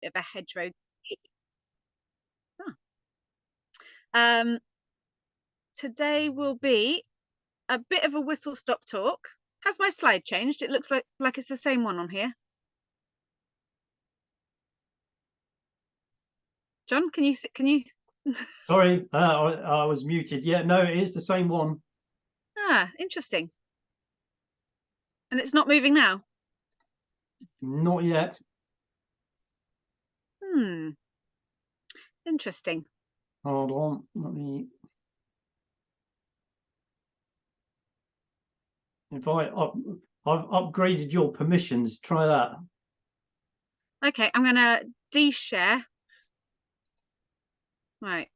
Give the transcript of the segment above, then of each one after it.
of a hedgerow. Today will be a bit of a whistle-stop talk. Has my slide changed? It looks like it's the same one on here. John, can you? Sorry, I was muted. Yeah, no, it is the same one. Ah, interesting. And it's not moving now? Not yet. Interesting. Hold on, let me. If I've upgraded your permissions, try that. Okay, I'm gonna de-share. Right.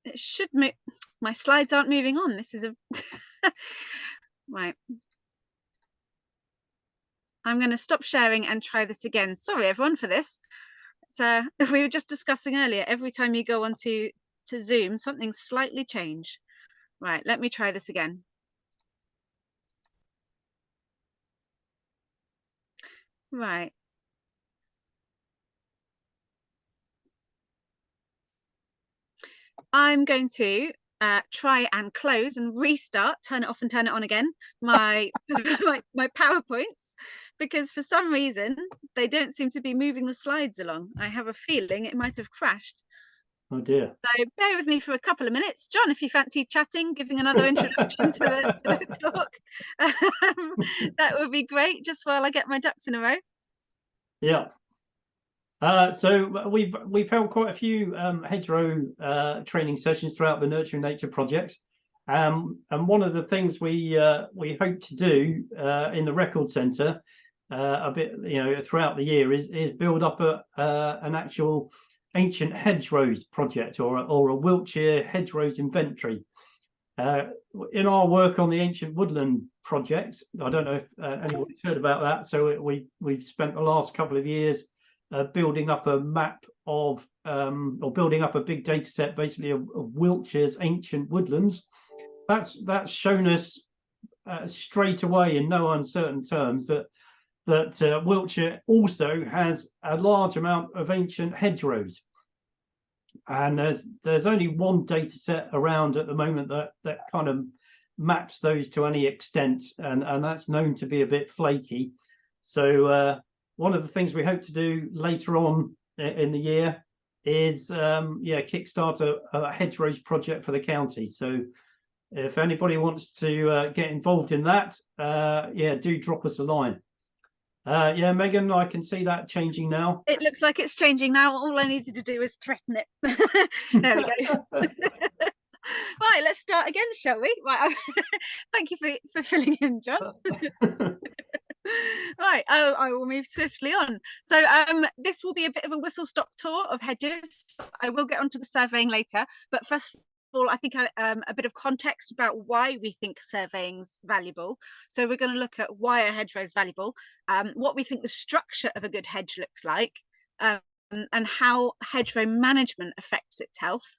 It should move. My slides aren't moving on. This is a right. I'm going to stop sharing and try this again. Sorry, everyone, for this. So we were just discussing earlier, every time you go onto Zoom, something slightly changed. Right, let me try this again. Right. I'm going to try and close and restart, turn it off and turn it on again, my my PowerPoints, because for some reason they don't seem to be moving the slides along. I have a feeling it might have crashed. Oh dear. So bear with me for a couple of minutes. John, if you fancy chatting, giving another introduction to the talk, that would be great, just while I get my ducks in a row. Yeah. So we've held quite a few hedgerow training sessions throughout the Nurturing Nature project, and one of the things we hope to do in the Record Centre a bit, throughout the year is build up an actual ancient hedgerows project, or a Wiltshire hedgerows inventory. In our work on the ancient woodland project, I don't know if anybody's heard about that. So we've spent the last couple of years building up a map of, or building up a big data set, basically of Wiltshire's ancient woodlands. That's shown us straight away, in no uncertain terms, that Wiltshire also has a large amount of ancient hedgerows. And there's only one data set around at the moment that kind of maps those to any extent, and that's known to be a bit flaky. So one of the things we hope to do later on in the year is kickstart a hedgerows project for the county. So if anybody wants to get involved in that, do drop us a line. Megan, I can see that changing now. It looks like it's changing now. All I needed to do was threaten it. There we go. Right, let's start again, shall we? Right. Thank you for filling in, John. Right, I will move swiftly on. So this will be a bit of a whistle-stop tour of hedges. I will get onto the surveying later, but first of all, I think a bit of context about why we think surveying's valuable. So we're going to look at why a hedgerow is valuable, what we think the structure of a good hedge looks like, and how hedgerow management affects its health,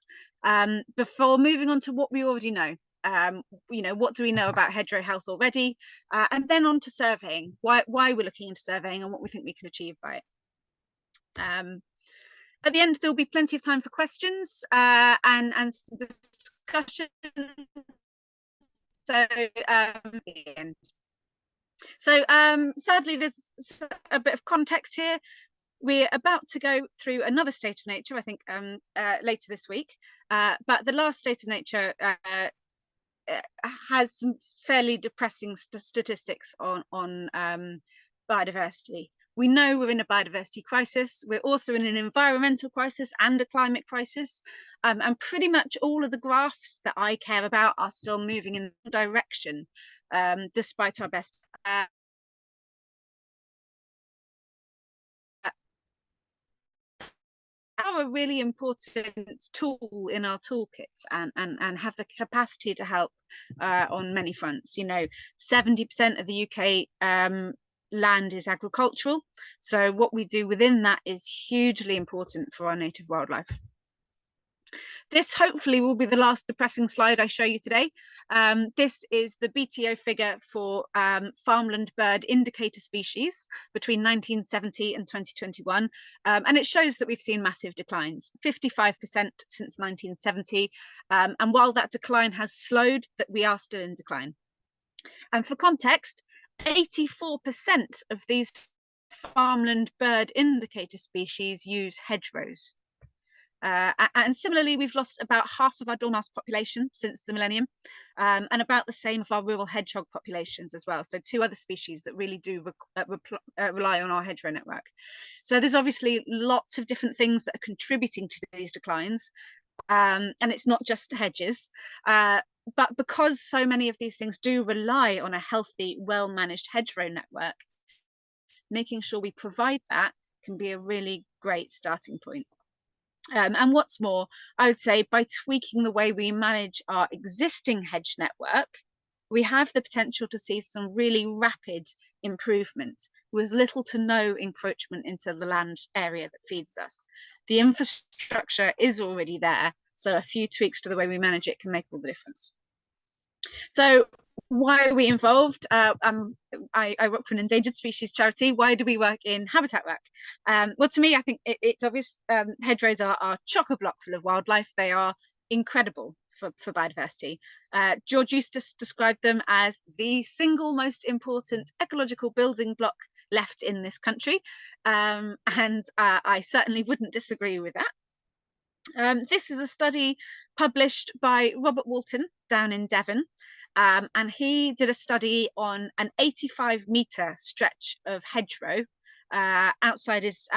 before moving on to what we already know. What do we know about hedgerow health already, and then on to surveying, why we're looking into surveying and what we think we can achieve by it. At the end, there'll be plenty of time for questions and discussion. So the end. So sadly, there's a bit of context here. We're about to go through another State of Nature, I think, later this week, but the last State of Nature has some fairly depressing statistics on biodiversity. We know we're in a biodiversity crisis. We're also in an environmental crisis and a climate crisis, and pretty much all of the graphs that I care about are still moving in the direction, despite our best. Are a really important tool in our toolkits, and have the capacity to help on many fronts. 70% of the UK land is agricultural, so what we do within that is hugely important for our native wildlife. This hopefully will be the last depressing slide I show you today. This is the BTO figure for farmland bird indicator species between 1970 and 2021. And it shows that we've seen massive declines, 55% since 1970. And while that decline has slowed, that we are still in decline. And for context, 84% of these farmland bird indicator species use hedgerows. And similarly, we've lost about half of our dormouse population since the millennium, and about the same of our rural hedgehog populations as well. So 2 other species that really do rely on our hedgerow network. So there's obviously lots of different things that are contributing to these declines, and it's not just hedges. But because so many of these things do rely on a healthy, well-managed hedgerow network, making sure we provide that can be a really great starting point. And what's more, I would say by tweaking the way we manage our existing hedge network, we have the potential to see some really rapid improvement with little to no encroachment into the land area that feeds us. The infrastructure is already there, so a few tweaks to the way we manage it can make all the difference. So why are we involved? I work for an endangered species charity. Why do we work in habitat work? Well, to me, I think it's obvious. Hedgerows are chock-a-block full of wildlife. They are incredible for biodiversity. George Eustace described them as the single most important ecological building block left in this country. And I certainly wouldn't disagree with that. This is a study published by Robert Walton down in Devon, and he did a study on an 85-meter stretch of hedgerow outside his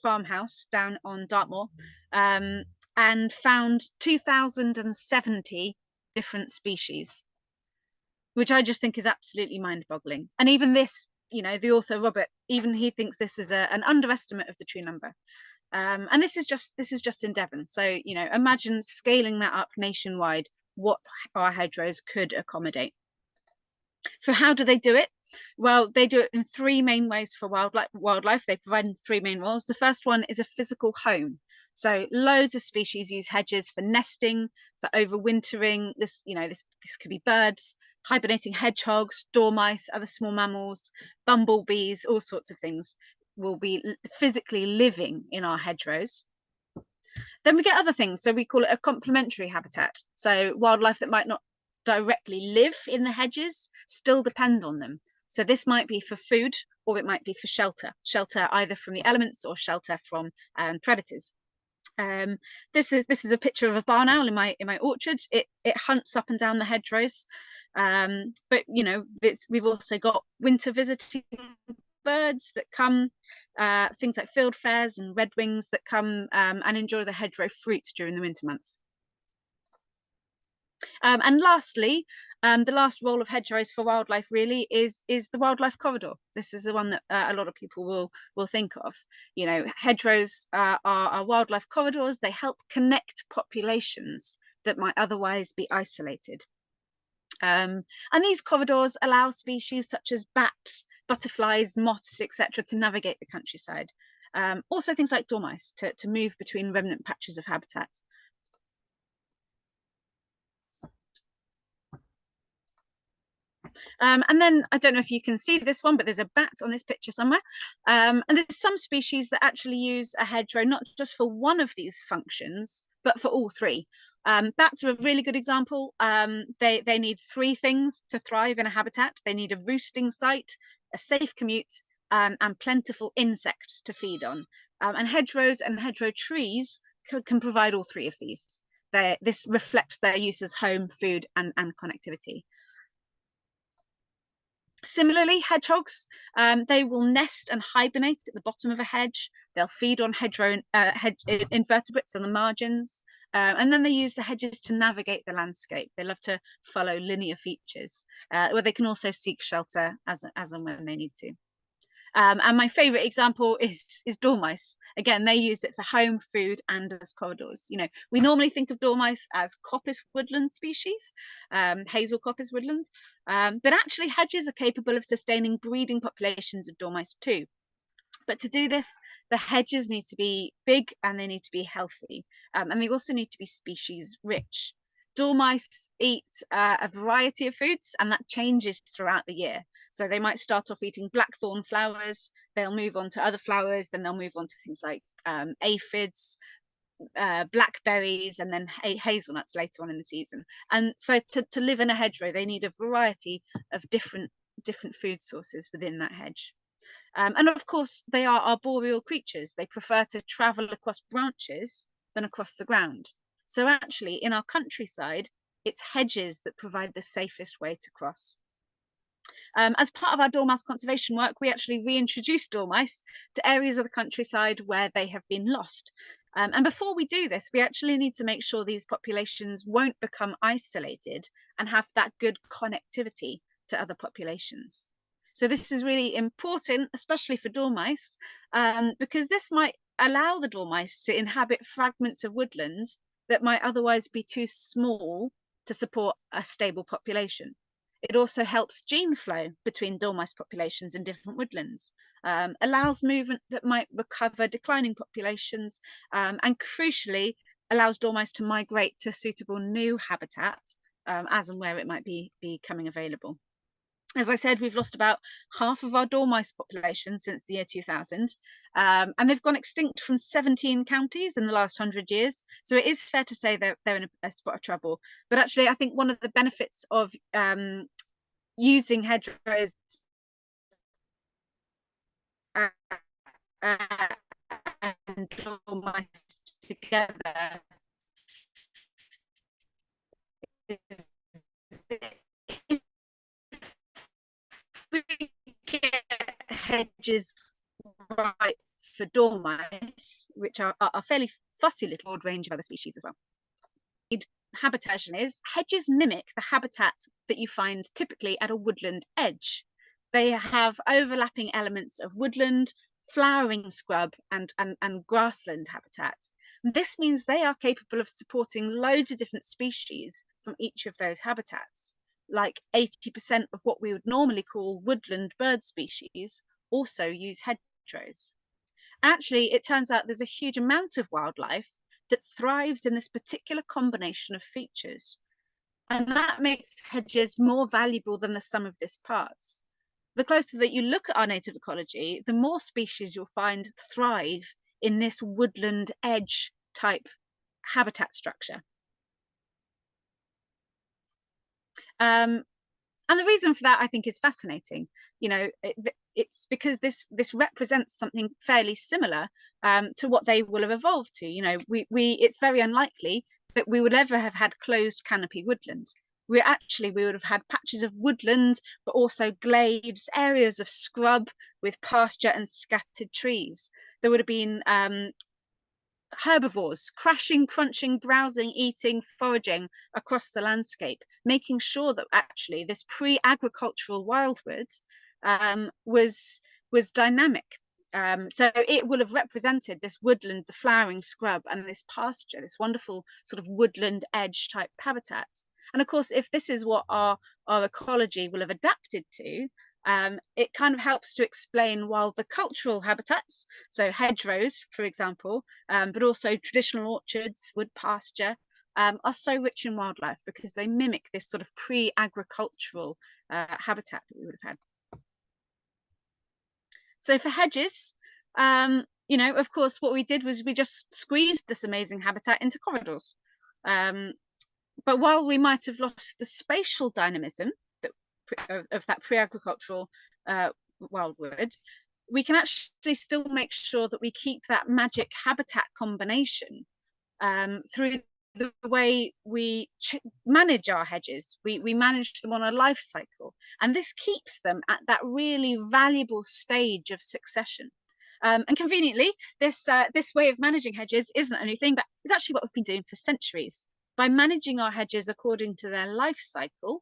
farmhouse down on Dartmoor, and found 2,070 different species, which I just think is absolutely mind-boggling. And even this, you know, the author Robert, even he thinks this is an underestimate of the true number. And this is just in Devon. So, you know, imagine scaling that up nationwide, what our hedgerows could accommodate. So how do they do it? Well, they do it in 3 main ways for wildlife. They provide 3 main roles. The first one is a physical home. So loads of species use hedges for nesting, for overwintering. This could be birds, hibernating hedgehogs, dormice, other small mammals, bumblebees, all sorts of things will be physically living in our hedgerows. Then we get other things. So we call it a complementary habitat. So wildlife that might not directly live in the hedges still depend on them. So this might be for food, or it might be for shelter either from the elements or shelter from predators. This is a picture of a barn owl in my orchard. It hunts up and down the hedgerows, but you know, we've also got winter visiting birds that come, things like fieldfares and redwings that come and enjoy the hedgerow fruit during the winter months. And lastly, the last role of hedgerows for wildlife really is the wildlife corridor. This is the one that a lot of people will think of. You know, hedgerows are wildlife corridors. They help connect populations that might otherwise be isolated. And these corridors allow species such as bats, butterflies, moths, etc. to navigate the countryside. Also things like dormice to move between remnant patches of habitat. And then I don't know if you can see this one, but there's a bat on this picture somewhere. And there's some species that actually use a hedgerow not just for one of these functions, but for all 3. Bats are a really good example. They need 3 things to thrive in a habitat. They need a roosting site, a safe commute, and plentiful insects to feed on. And hedgerows and hedgerow trees can provide all 3 of these. This reflects their use as home, food, and connectivity. Similarly, hedgehogs, they will nest and hibernate at the bottom of a hedge. They'll feed on hedgerow invertebrates on the margins, and then they use the hedges to navigate the landscape. They love to follow linear features, where they can also seek shelter as and when they need to. And my favorite example is dormice. Again, they use it for home, food, and as corridors. You know, we normally think of dormice as coppice woodland species, hazel coppice woodland, but actually hedges are capable of sustaining breeding populations of dormice too. But to do this, the hedges need to be big and they need to be healthy. And they also need to be species rich. Dormice eat a variety of foods, and that changes throughout the year. So they might start off eating blackthorn flowers, they'll move on to other flowers, then they'll move on to things like aphids, blackberries, and then hazelnuts later on in the season. And so to live in a hedgerow, they need a variety of different food sources within that hedge. And of course, they are arboreal creatures. They prefer to travel across branches than across the ground. So actually, in our countryside, it's hedges that provide the safest way to cross. As part of our dormouse conservation work, we actually reintroduced dormice to areas of the countryside where they have been lost. And before we do this, we actually need to make sure these populations won't become isolated and have that good connectivity to other populations. So this is really important, especially for dormice, because this might allow the dormice to inhabit fragments of woodland that might otherwise be too small to support a stable population. It also helps gene flow between dormice populations in different woodlands, allows movement that might recover declining populations, and crucially allows dormice to migrate to suitable new habitat as and where it might be becoming available. As I said, we've lost about half of our dormice population since the year 2000, and they've gone extinct from 17 counties in the last 100 years. So it is fair to say they're in a spot of trouble. But actually, I think one of the benefits of using hedgerows and dormice together is if we get hedges right for dormice, which are a fairly fussy little broad range of other species as well. Habitation is hedges mimic the habitat that you find typically at a woodland edge. They have overlapping elements of woodland, flowering scrub, and grassland habitat. This means they are capable of supporting loads of different species from each of those habitats. Like 80% of what we would normally call woodland bird species also use hedgerows. Actually, it turns out there's a huge amount of wildlife that thrives in this particular combination of features. And that makes hedges more valuable than the sum of its parts. The closer that you look at our native ecology, the more species you'll find thrive in this woodland edge type habitat structure. And the reason for that, I think, is fascinating. You know, it's because this represents something fairly similar to what they will have evolved to. You know, it's very unlikely that we would ever have had closed canopy woodlands. We would have had patches of woodlands, but also glades, areas of scrub with pasture and scattered trees. There would have been herbivores crashing, crunching, browsing, eating, foraging across the landscape, making sure that actually this pre-agricultural wildwood was dynamic. So it will have represented this woodland, the flowering scrub, and this pasture, this wonderful sort of woodland edge type habitat. And of course, if this is what our ecology will have adapted to, it kind of helps to explain while the cultural habitats, so hedgerows, for example, but also traditional orchards, wood pasture, are so rich in wildlife because they mimic this sort of pre-agricultural habitat that we would have had. So for hedges, you know, of course, what we did was we just squeezed this amazing habitat into corridors. But while we might have lost the spatial dynamism of that pre-agricultural wildwood, we can actually still make sure that we keep that magic habitat combination through the way we manage our hedges. We manage them on a life cycle, and this keeps them at that really valuable stage of succession. And conveniently, this way of managing hedges isn't a new thing, but it's actually what we've been doing for centuries. By managing our hedges according to their life cycle,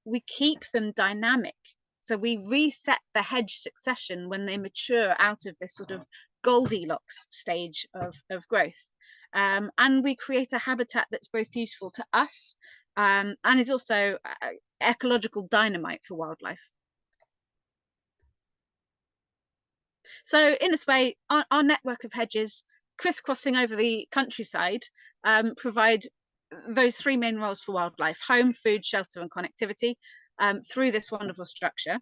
we keep them dynamic. So we reset the hedge succession when they mature out of this sort of Goldilocks stage of growth. And we create a habitat that's both useful to us and is also ecological dynamite for wildlife. So in this way, our network of hedges crisscrossing over the countryside provide those three main roles for wildlife: home, food, shelter, and connectivity through this wonderful structure.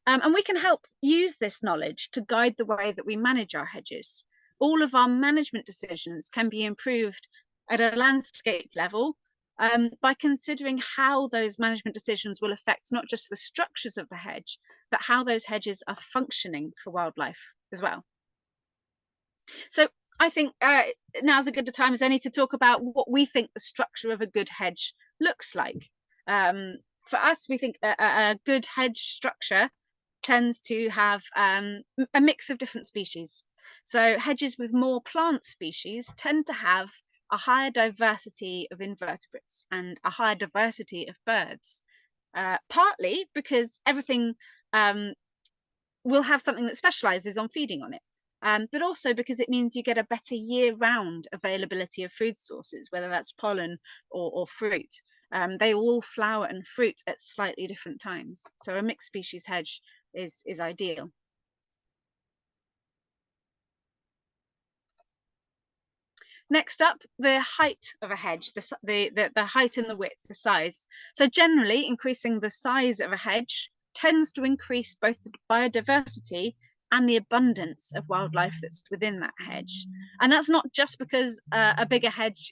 And we can help use this knowledge to guide the way that we manage our hedges. All of our management decisions can be improved at a landscape level by considering how those management decisions will affect not just the structures of the hedge, but how those hedges are functioning for wildlife as well. So I think now's as good a time as any to talk about what we think the structure of a good hedge looks like. For us, we think a good hedge structure tends to have a mix of different species. So hedges with more plant species tend to have a higher diversity of invertebrates and a higher diversity of birds, partly because everything will have something that specializes on feeding on it. But also because it means you get a better year-round availability of food sources, whether that's pollen or fruit. They will all flower and fruit at slightly different times. So a mixed species hedge is ideal. Next up, the height of a hedge, the height and the width, the size. So generally, increasing the size of a hedge tends to increase both the biodiversity and the abundance of wildlife that's within that hedge. And that's not just because a bigger hedge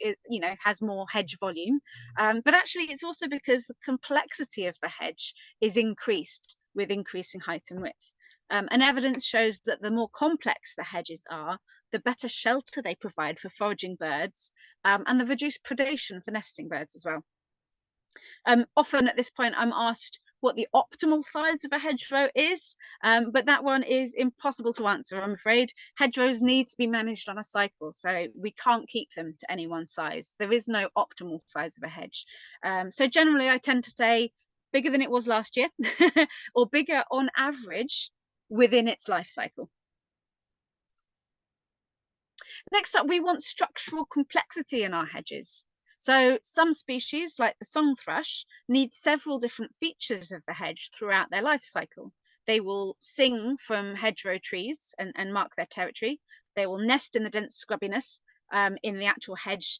has more hedge volume, but actually it's also because the complexity of the hedge is increased with increasing height and width. And evidence shows that the more complex the hedges are, the better shelter they provide for foraging birds, and the reduced predation for nesting birds as well. Often at this point, I'm asked what the optimal size of a hedgerow is, but that one is impossible to answer, I'm afraid. Hedgerows need to be managed on a cycle, so we can't keep them to any one size. There is no optimal size of a hedge. So generally, I tend to say bigger than it was last year, or bigger on average within its life cycle. Next up, we want structural complexity in our hedges. So some species, like the song thrush, need several different features of the hedge throughout their life cycle. They will sing from hedgerow trees and mark their territory. They will nest in the dense scrubbiness in the actual hedge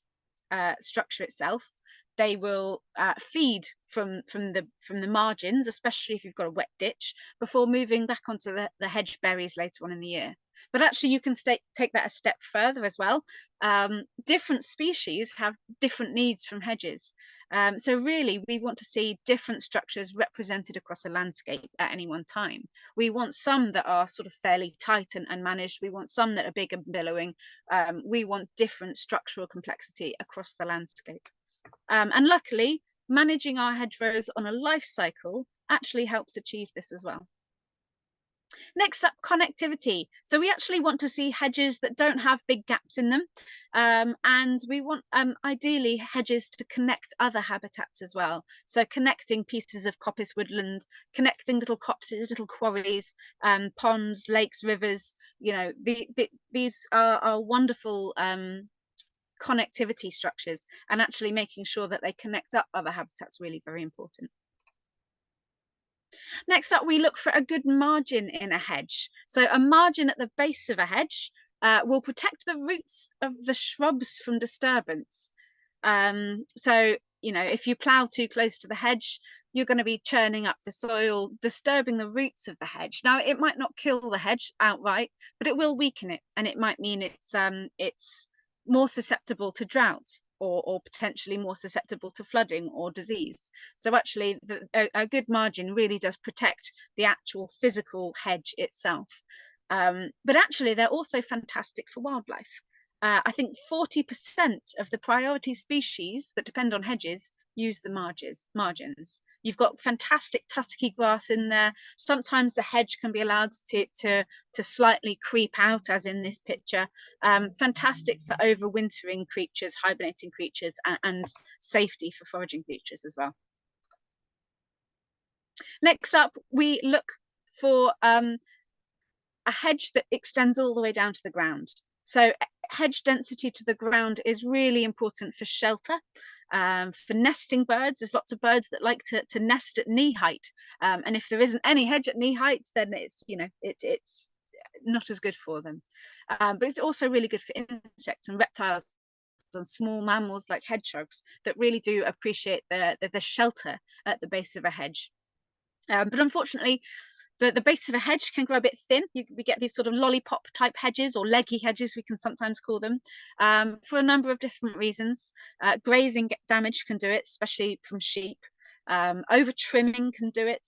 structure itself. They will feed from the margins, especially if you've got a wet ditch, before moving back onto the hedge berries later on in the year. But actually, you can take that a step further as well. Different species have different needs from hedges. So really, we want to see different structures represented across a landscape at any one time. We want some that are sort of fairly tight and managed. We want some that are big and billowing. We want different structural complexity across the landscape. And luckily, managing our hedgerows on a life cycle actually helps achieve this as well. Next up, connectivity. So we actually want to see hedges that don't have big gaps in them. And we want ideally hedges to connect other habitats as well. So connecting pieces of coppice woodland, connecting little copses, little quarries, ponds, lakes, rivers. These are wonderful connectivity structures, and actually making sure that they connect up other habitats really very important. Next up, we look for a good margin in a hedge. So a margin at the base of a hedge will protect the roots of the shrubs from disturbance. So if you plough too close to the hedge, you're going to be churning up the soil, disturbing the roots of the hedge. Now, it might not kill the hedge outright, but it will weaken it, and it might mean it's more susceptible to drought, or potentially more susceptible to flooding or disease. So actually, a good margin really does protect the actual physical hedge itself. But actually, they're also fantastic for wildlife. I think 40% of the priority species that depend on hedges use the margins. You've got fantastic tusky grass in there. Sometimes the hedge can be allowed to slightly creep out, as in this picture. Fantastic for overwintering creatures, hibernating creatures, and safety for foraging creatures as well. Next up, we look for a hedge that extends all the way down to the ground. So hedge density to the ground is really important for shelter, for nesting birds. There's lots of birds that like to nest at knee height, and if there isn't any hedge at knee height, then it's, you know, it's not as good for them. But it's also really good for insects and reptiles and small mammals like hedgerows that really do appreciate the shelter at the base of a hedge. But unfortunately, the base of a hedge can grow a bit thin. We get these sort of lollipop type hedges, or leggy hedges, we can sometimes call them, for a number of different reasons. Grazing damage can do it, especially from sheep. Over trimming can do it.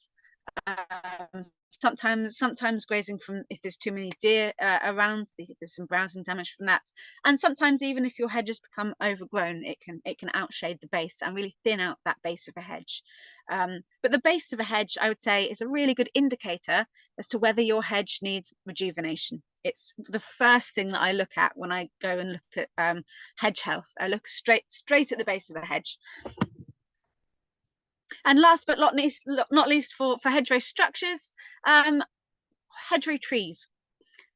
Sometimes grazing from, if there's too many deer around, there's some browsing damage from that. And sometimes even if your hedges become overgrown, it can outshade the base and really thin out that base of a hedge. But the base of a hedge, I would say, is a really good indicator as to whether your hedge needs rejuvenation. It's the first thing that I look at when I go and look at hedge health. I look straight at the base of the hedge. And last but not least for hedgerow structures, hedgerow trees.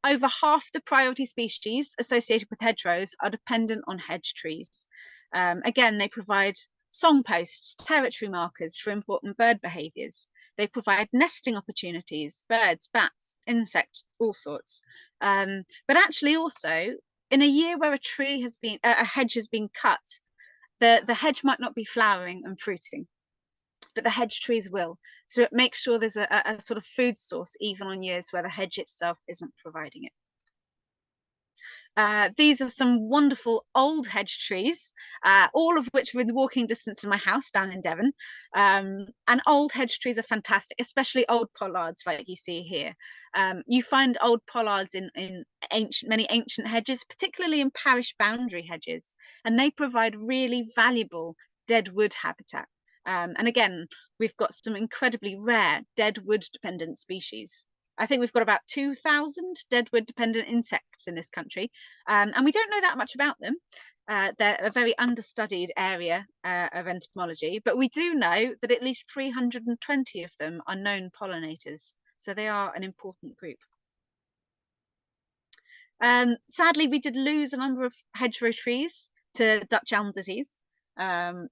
Over half the priority species associated with hedgerows are dependent on hedge trees. Again, they provide songposts, territory markers for important bird behaviours. They provide nesting opportunities, birds, bats, insects, all sorts. But actually also, in a year where a hedge has been cut, the hedge might not be flowering and fruiting, but the hedge trees will. So it makes sure there's a sort of food source even on years where the hedge itself isn't providing it. These are some wonderful old hedge trees, all of which are in walking distance from my house down in Devon. And old hedge trees are fantastic, especially old pollards like you see here. You find old pollards in many ancient hedges, particularly in parish boundary hedges, and they provide really valuable dead wood habitat. And again, we've got some incredibly rare dead wood dependent species. I think we've got about 2,000 deadwood dependent insects in this country, and we don't know that much about them. They're a very understudied area of entomology, but we do know that at least 320 of them are known pollinators, so they are an important group. Sadly, we did lose a number of hedgerow trees to Dutch elm disease.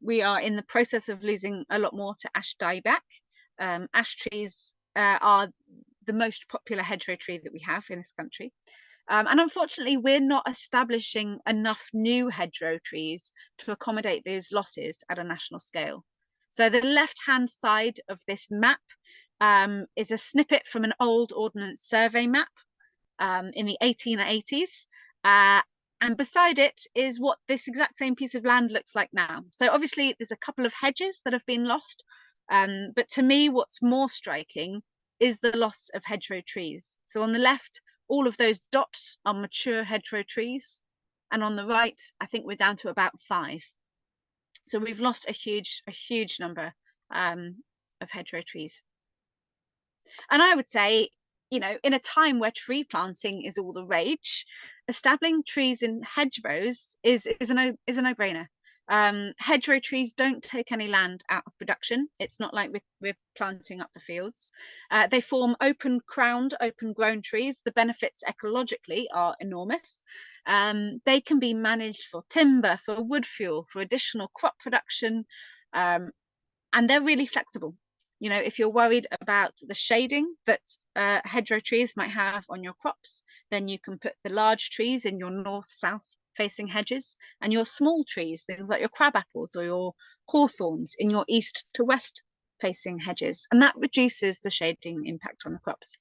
We are in the process of losing a lot more to ash dieback. Ash trees are the most popular hedgerow tree that we have in this country. And unfortunately, we're not establishing enough new hedgerow trees to accommodate those losses at a national scale. So the left-hand side of this map is a snippet from an old Ordnance Survey map in the 1880s. And beside it is what this exact same piece of land looks like now. So obviously there's a couple of hedges that have been lost. But to me, what's more striking is the loss of hedgerow trees. So on the left, all of those dots are mature hedgerow trees. And on the right, I think we're down to about 5. So we've lost a huge number of hedgerow trees. And I would say, you know, in a time where tree planting is all the rage, establishing trees in hedgerows is a no-brainer. Hedgerow trees don't take any land out of production. It's not like we're planting up the fields. They form open-crowned, open-grown trees. The benefits ecologically are enormous. They can be managed for timber, for wood fuel, for additional crop production, and they're really flexible. You know, if you're worried about the shading that hedgerow trees might have on your crops, then you can put the large trees in your north-south facing hedges, and your small trees, things like your crab apples or your hawthorns, in your east to west facing hedges, and that reduces the shading impact on the crops.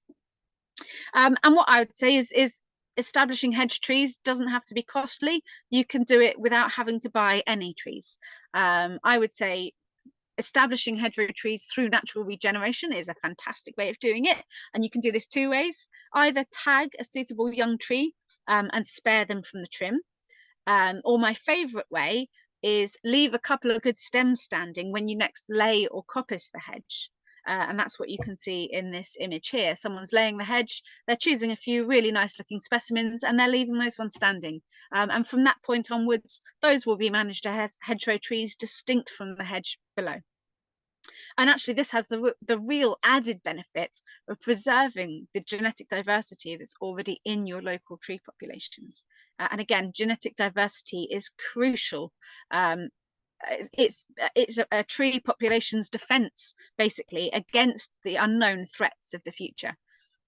And what I would say is establishing hedge trees doesn't have to be costly. You can do it without having to buy any trees. I would say establishing hedgerow trees through natural regeneration is a fantastic way of doing it, and you can do this 2 ways. Either tag a suitable young tree and spare them from the trim, or my favourite way is leave a couple of good stems standing when you next lay or coppice the hedge. And that's what you can see in this image here. Someone's laying the hedge, they're choosing a few really nice looking specimens, and they're leaving those ones standing. And from that point onwards, those will be managed as hedgerow trees distinct from the hedge below. And actually, this has the real added benefit of preserving the genetic diversity that's already in your local tree populations. And again, genetic diversity is crucial. It's a tree population's defense, basically, against the unknown threats of the future.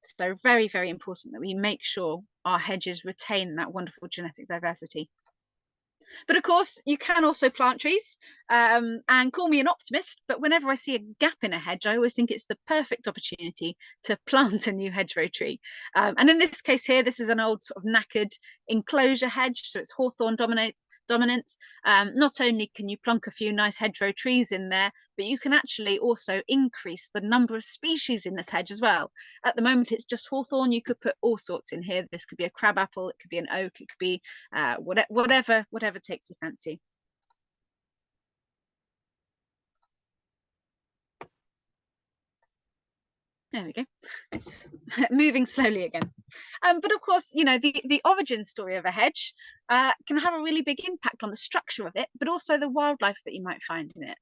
So very, very important that we make sure our hedges retain that wonderful genetic diversity. But of course, you can also plant trees, and call me an optimist, but whenever I see a gap in a hedge, I always think it's the perfect opportunity to plant a new hedgerow tree. And in this case here, this is an old sort of knackered enclosure hedge, so it's hawthorn dominant. Not only can you plonk a few nice hedgerow trees in there, but you can actually also increase the number of species in this hedge as well. At the moment, it's just hawthorn. You could put all sorts in here. This could be a crabapple, it could be an oak, it could be whatever takes your fancy. There we go. It's moving slowly again. But of course, you know, the origin story of a hedge can have a really big impact on the structure of it, but also the wildlife that you might find in it.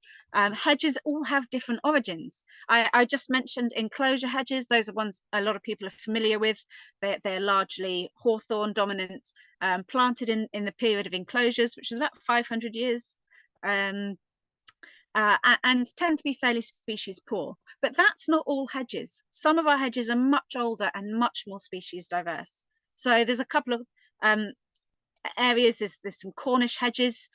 Hedges all have different origins. I just mentioned enclosure hedges. Those are ones a lot of people are familiar with. They're largely hawthorn dominant, planted in the period of enclosures, which is about 500 years. And tend to be fairly species poor. But that's not all hedges. Some of our hedges are much older and much more species diverse. So there's a couple of areas. There's some Cornish hedges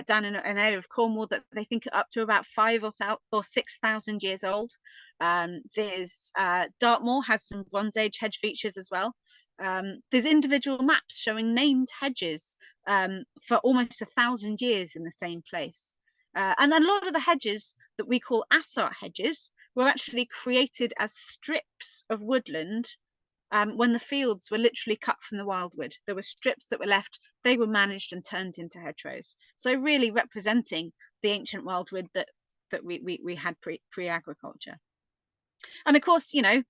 down in an area of Cornwall that they think are up to about 5,000 or 6,000 years old. There's Dartmoor has some Bronze Age hedge features as well. There's individual maps showing named hedges for almost 1,000 years in the same place. And a lot of the hedges that we call assart hedges were actually created as strips of woodland when the fields were literally cut from the wildwood. There were strips that were left, they were managed and turned into hedgerows. So really representing the ancient wildwood that we had pre-agriculture. And of course, you know,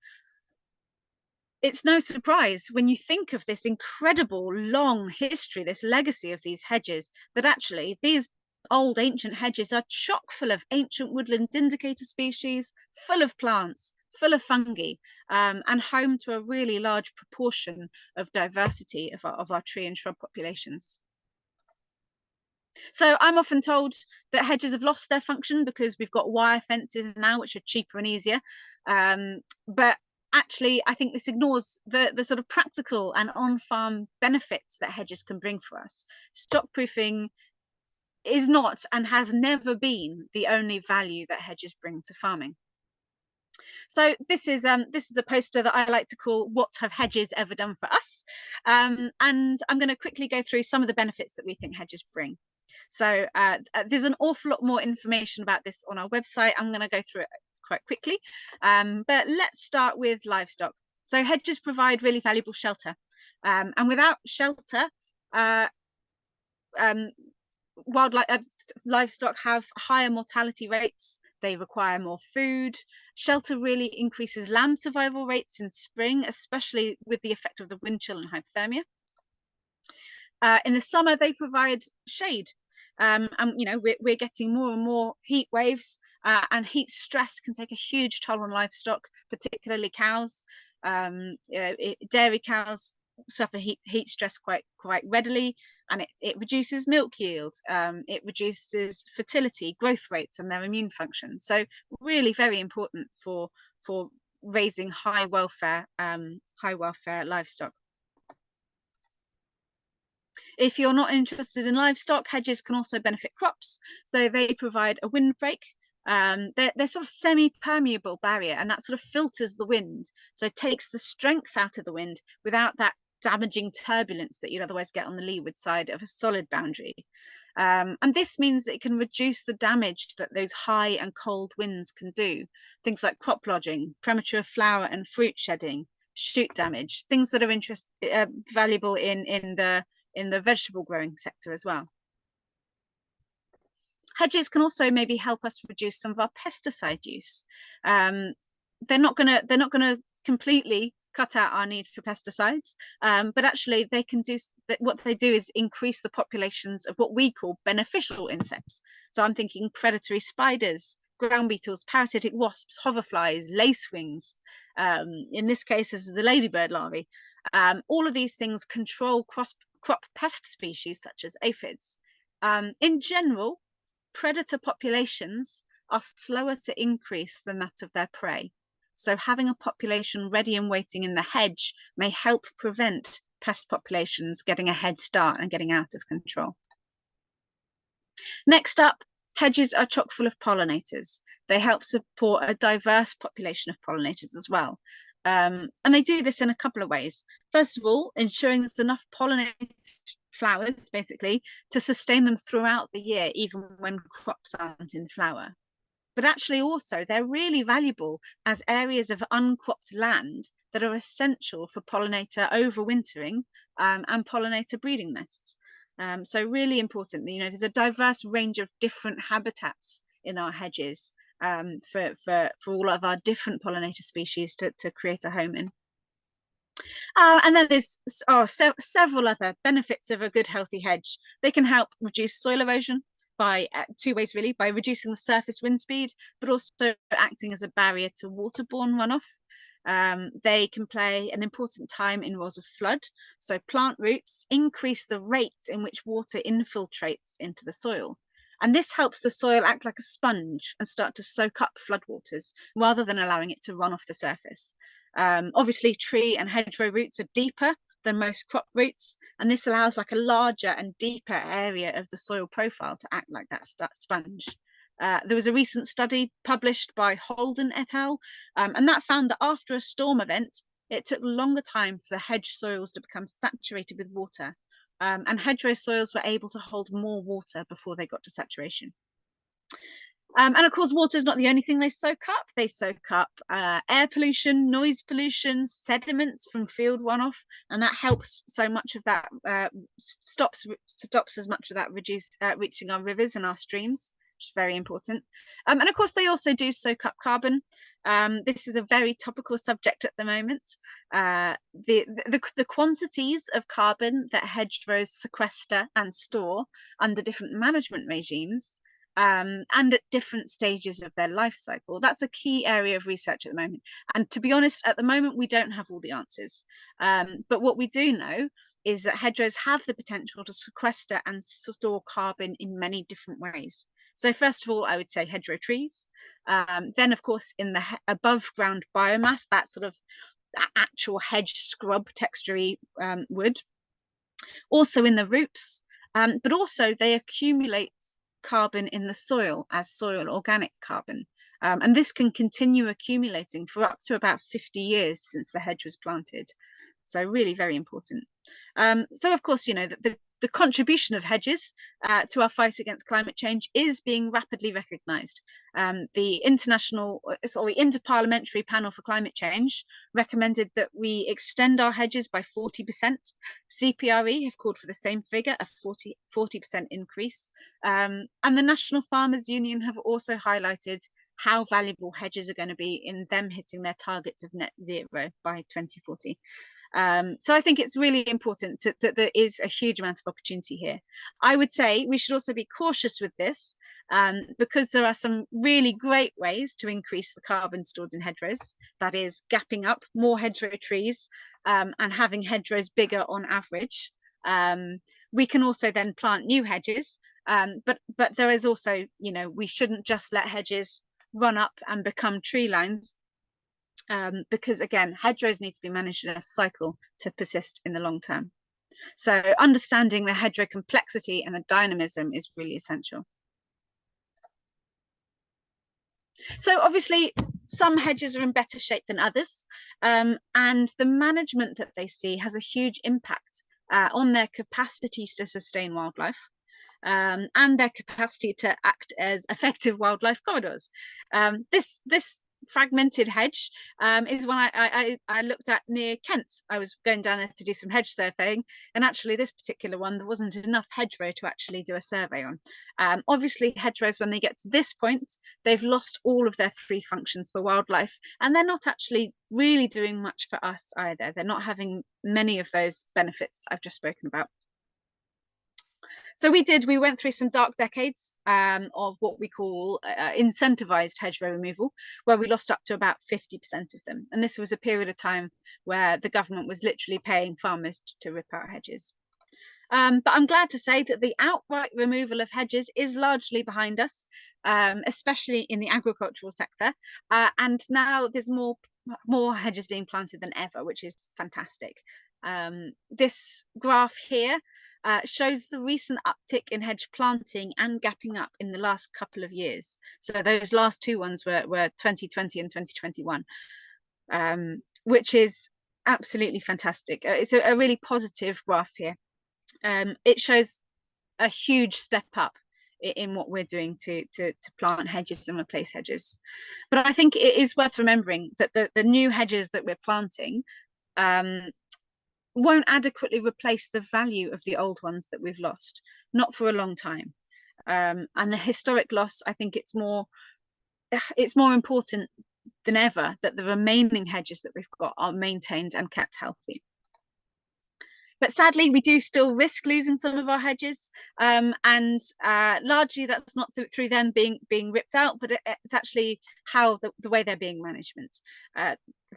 it's no surprise when you think of this incredible long history, this legacy of these hedges, that actually these old ancient hedges are chock full of ancient woodland indicator species, full of plants, full of fungi, and home to a really large proportion of diversity of our tree and shrub populations. So I'm often told that hedges have lost their function because we've got wire fences now, which are cheaper and easier. But actually, I think this ignores the sort of practical and on-farm benefits that hedges can bring for us. Stock proofing is not and has never been the only value that hedges bring to farming. So this is a poster that I like to call "What Have Hedges Ever Done for Us?" And I'm going to quickly go through some of the benefits that we think hedges bring. So there's an awful lot more information about this on our website. I'm going to go through it quite quickly, but let's start with livestock. So hedges provide really valuable shelter, and without shelter, livestock have higher mortality rates. They require more food. Shelter really increases lamb survival rates in spring, especially with the effect of the wind chill and hypothermia. In the summer, they provide shade. And you know, we're getting more and more heat waves, and heat stress can take a huge toll on livestock, particularly cows. Dairy cows suffer heat stress quite readily, and it reduces milk yield, it reduces fertility, growth rates, and their immune function. So really very important for raising high welfare livestock. If you're not interested in livestock, hedges can also benefit crops. So they provide a windbreak. They're sort of semi-permeable barrier, and that sort of filters the wind. So it takes the strength out of the wind without that damaging turbulence that you'd otherwise get on the leeward side of a solid boundary. And this means that it can reduce the damage that those high and cold winds can do. Things like crop lodging, premature flower and fruit shedding, shoot damage, things that are valuable in the vegetable growing sector as well. Hedges can also maybe help us reduce some of our pesticide use. They're not gonna completely cut out our need for pesticides, but actually they can do what they do is increase the populations of what we call beneficial insects. So I'm thinking predatory spiders, ground beetles, parasitic wasps, hoverflies, lacewings. In this case, this is a ladybird larvae. All of these things control crop pest species such as aphids. In general, predator populations are slower to increase than that of their prey. So having a population ready and waiting in the hedge may help prevent pest populations getting a head start and getting out of control. Next up, hedges are chock full of pollinators. They help support a diverse population of pollinators as well. And they do this in a couple of ways. First of all, ensuring there's enough pollinated flowers, basically, to sustain them throughout the year, even when crops aren't in flower. But actually also, they're really valuable as areas of uncropped land that are essential for pollinator overwintering and pollinator breeding nests. So really important, you know, there's a diverse range of different habitats in our hedges for all of our different pollinator species to create a home in. And then there's several other benefits of a good healthy hedge. They can help reduce soil erosion by two ways really, by reducing the surface wind speed, but also acting as a barrier to waterborne runoff. They can play an important time in roles of flood. So plant roots increase the rate in which water infiltrates into the soil. And this helps the soil act like a sponge and start to soak up floodwaters rather than allowing it to run off the surface. Obviously, tree and hedgerow roots are deeper than most crop roots, and this allows like a larger and deeper area of the soil profile to act like that sponge. There was a recent study published by Holden et al, and that found that after a storm event, it took longer time for the hedge soils to become saturated with water, and hedgerow soils were able to hold more water before they got to saturation. And of course, water is not the only thing they soak up. They soak up air pollution, noise pollution, sediments from field runoff, and that helps so much of that, stops as much of that reaching our rivers and our streams, which is very important. And of course, they also do soak up carbon. This is a very topical subject at the moment. The quantities of carbon that hedgerows sequester and store under different management regimes and at different stages of their life cycle, that's a key area of research at the moment. And to be honest, at the moment, we don't have all the answers. But what we do know is that hedgerows have the potential to sequester and store carbon in many different ways. So first of all, I would say hedgerow trees. Then, of course, in the above ground biomass, that sort of actual hedge scrub texture wood. Also in the roots, but also they accumulate carbon in the soil as soil organic carbon. And this can continue accumulating for up to about 50 years since the hedge was planted. So really very important. So of course, you know, the contribution of hedges to our fight against climate change is being rapidly recognised. The Interparliamentary Panel for Climate Change recommended that we extend our hedges by 40%. CPRE have called for the same figure, a 40% increase. And the National Farmers Union have also highlighted how valuable hedges are going to be in them hitting their targets of net zero by 2040. So I think it's really important that there is a huge amount of opportunity here. I would say we should also be cautious with this because there are some really great ways to increase the carbon stored in hedgerows. That is gapping up more hedgerow trees and having hedgerows bigger on average. We can also then plant new hedges, but there is also, you know, we shouldn't just let hedges run up and become tree lines. Because again, hedgerows need to be managed in a cycle to persist in the long term. So understanding the hedgerow complexity and the dynamism is really essential. So obviously, some hedges are in better shape than others, and the management that they see has a huge impact on their capacities to sustain wildlife. And their capacity to act as effective wildlife corridors. This fragmented hedge is one I looked at near Kent. I was going down there to do some hedge surveying, and actually this particular one, there wasn't enough hedgerow to actually do a survey on. Obviously, hedgerows, when they get to this point, they've lost all of their three functions for wildlife, and they're not actually really doing much for us either. They're not having many of those benefits I've just spoken about. So we went through some dark decades of what we call incentivized hedgerow removal, where we lost up to about 50% of them. And this was a period of time where the government was literally paying farmers to rip out hedges. But I'm glad to say that the outright removal of hedges is largely behind us, especially in the agricultural sector. And now there's more hedges being planted than ever, which is fantastic. This graph here shows the recent uptick in hedge planting and gapping up in the last couple of years. So those last two ones were 2020 and 2021, which is absolutely fantastic. It's a really positive graph here. It shows a huge step up in what we're doing to plant hedges and replace hedges. But I think it is worth remembering that the new hedges that we're planting won't adequately replace the value of the old ones that we've lost, not for a long time. And the historic loss, I think it's more important than ever that the remaining hedges that we've got are maintained and kept healthy. But sadly, we do still risk losing some of our hedges, and largely that's not through them being ripped out, but it's actually how the way they're being managed.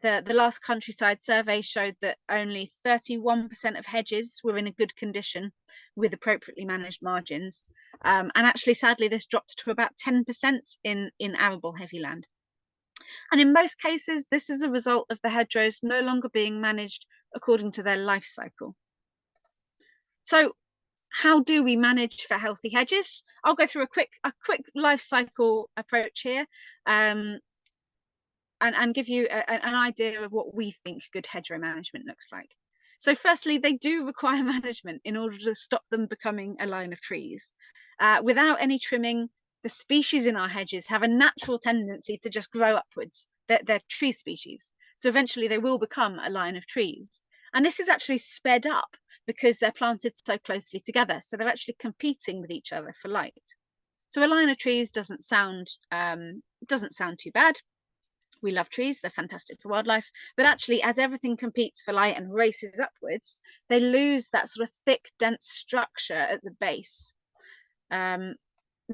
The last countryside survey showed that only 31% of hedges were in a good condition with appropriately managed margins, and actually, sadly, this dropped to about 10% in arable heavy land. And in most cases, this is a result of the hedgerows no longer being managed according to their life cycle. So how do we manage for healthy hedges? I'll go through a quick life cycle approach here, and give you an idea of what we think good hedgerow management looks like. So firstly, they do require management in order to stop them becoming a line of trees. Without any trimming, the species in our hedges have a natural tendency to just grow upwards. They're tree species. So eventually they will become a line of trees. And this is actually sped up because they're planted so closely together. So they're actually competing with each other for light. So a line of trees doesn't sound too bad. We love trees, they're fantastic for wildlife, but actually as everything competes for light and races upwards, they lose that sort of thick, dense structure at the base,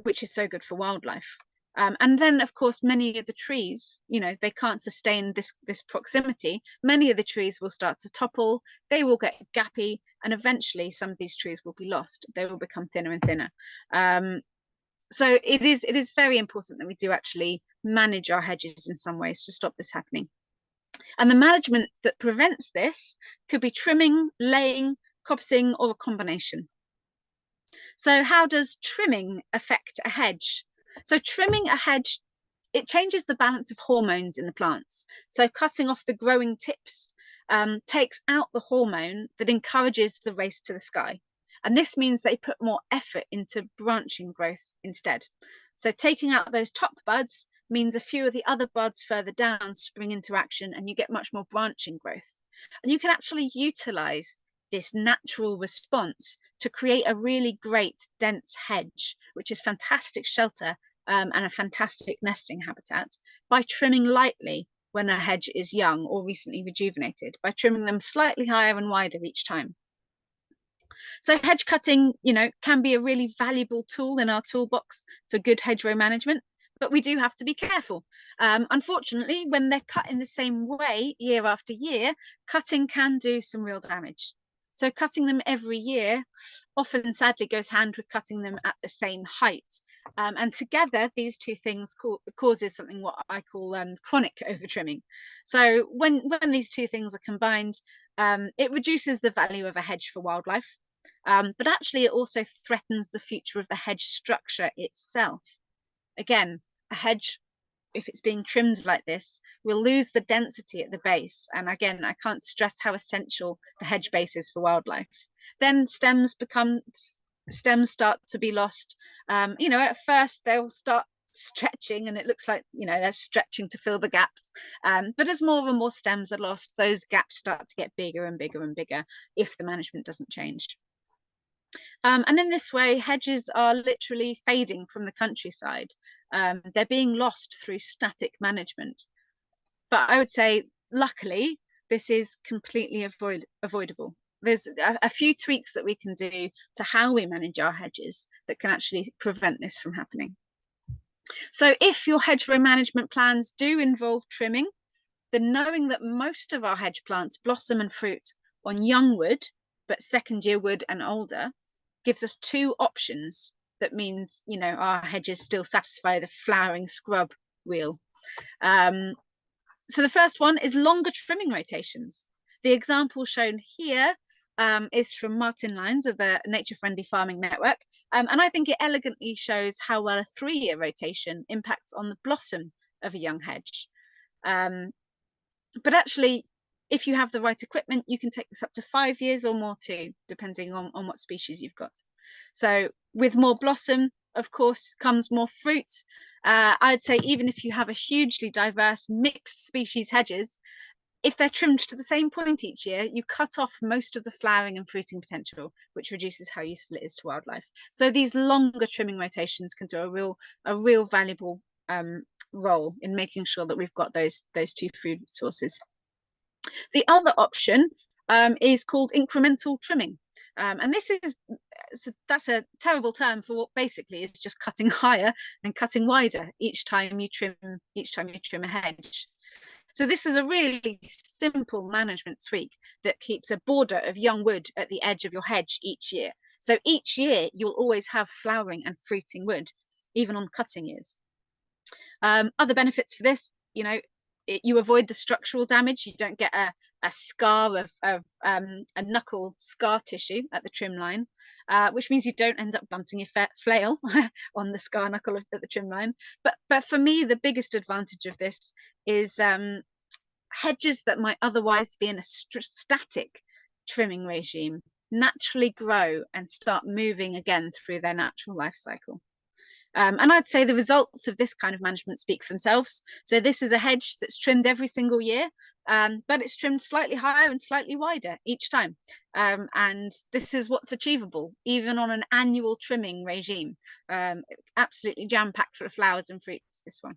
which is so good for wildlife. And then, of course, many of the trees, they can't sustain this proximity. Many of the trees will start to topple, they will get gappy, and eventually some of these trees will be lost. They will become thinner and thinner. So it is very important that we do actually manage our hedges in some ways to stop this happening. And the management that prevents this could be trimming, laying, coppicing, or a combination. So how does trimming affect a hedge? So trimming a hedge, it changes the balance of hormones in the plants. So cutting off the growing tips takes out the hormone that encourages the race to the sky. And this means they put more effort into branching growth instead. So taking out those top buds means a few of the other buds further down spring into action, and you get much more branching growth. And you can actually utilize this natural response to create a really great dense hedge, which is fantastic shelter and a fantastic nesting habitat, by trimming lightly when a hedge is young or recently rejuvenated, by trimming them slightly higher and wider each time. So hedge cutting, can be a really valuable tool in our toolbox for good hedgerow management, but we do have to be careful. Unfortunately, when they're cut in the same way year after year, cutting can do some real damage. So cutting them every year often sadly goes hand with cutting them at the same height. And together, these two things causes something what I call chronic overtrimming. So when these two things are combined, it reduces the value of a hedge for wildlife, but actually it also threatens the future of the hedge structure itself. Again, a hedge, if it's being trimmed like this, will lose the density at the base. And again, I can't stress how essential the hedge base is for wildlife. Then stems start to be lost. At first they'll start stretching and it looks like they're stretching to fill the gaps, but as more and more stems are lost, those gaps start to get bigger and bigger and bigger if the management doesn't change. And in this way, hedges are literally fading from the countryside. They're being lost through static management. But I would say, luckily, this is completely avoidable. there's a few tweaks that we can do to how we manage our hedges that can actually prevent this from happening. So if your hedgerow management plans do involve trimming, then knowing that most of our hedge plants blossom and fruit on young wood, but second year wood and older, gives us two options. That means, you know, our hedges still satisfy the flowering scrub wheel. So the first one is longer trimming rotations. The example shown here is from Martin Lyons of the Nature Friendly Farming Network. And I think it elegantly shows how well a 3-year rotation impacts on the blossom of a young hedge. But actually, if you have the right equipment, you can take this up to 5 years or more too, depending on what species you've got. So with more blossom, of course, comes more fruit. I'd say even if you have a hugely diverse mixed species hedges, if they're trimmed to the same point each year, you cut off most of the flowering and fruiting potential, which reduces how useful it is to wildlife. So these longer trimming rotations can do a real valuable role in making sure that we've got those two food sources. The other option is called incremental trimming. And this is, that's a terrible term for what basically is just cutting higher and cutting wider each time you trim a hedge. So this is a really simple management tweak that keeps a border of young wood at the edge of your hedge each year. So each year you'll always have flowering and fruiting wood, even on cutting years. Other benefits for this, you know, you avoid the structural damage. You don't get a scar of a knuckle scar tissue at the trim line, which means you don't end up blunting your flail on the scar knuckle at the trim line. But for me, the biggest advantage of this is hedges that might otherwise be in a static trimming regime naturally grow and start moving again through their natural life cycle. And I'd say the results of this kind of management speak for themselves. So this is a hedge that's trimmed every single year, but it's trimmed slightly higher and slightly wider each time. And this is what's achievable, even on an annual trimming regime. Absolutely jam-packed full of flowers and fruits, this one.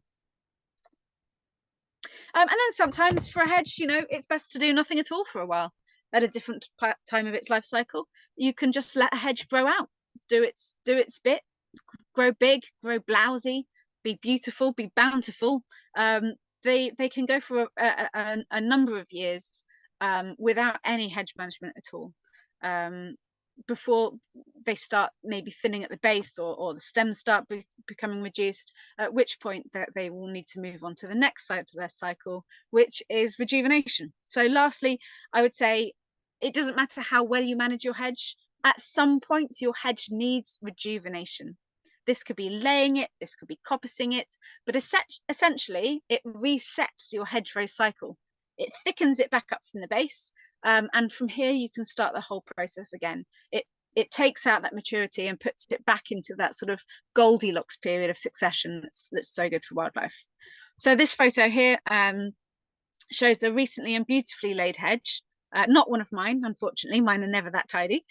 And then sometimes for a hedge, you know, it's best to do nothing at all for a while. At a different time of its life cycle, you can just let a hedge grow out, do its bit, grow big, grow blousy, be beautiful, be bountiful. They can go for a number of years without any hedge management at all, before they start maybe thinning at the base or the stems start becoming reduced, at which point they will need to move on to the next side of their cycle, which is rejuvenation. So lastly, I would say it doesn't matter how well you manage your hedge, at some point your hedge needs rejuvenation. This could be laying it, this could be coppicing it, but essentially it resets your hedgerow cycle. It thickens it back up from the base, and from here you can start the whole process again. It takes out that maturity and puts it back into that sort of Goldilocks period of succession that's so good for wildlife. So this photo here shows a recently and beautifully laid hedge. Not one of mine, unfortunately. Mine are never that tidy.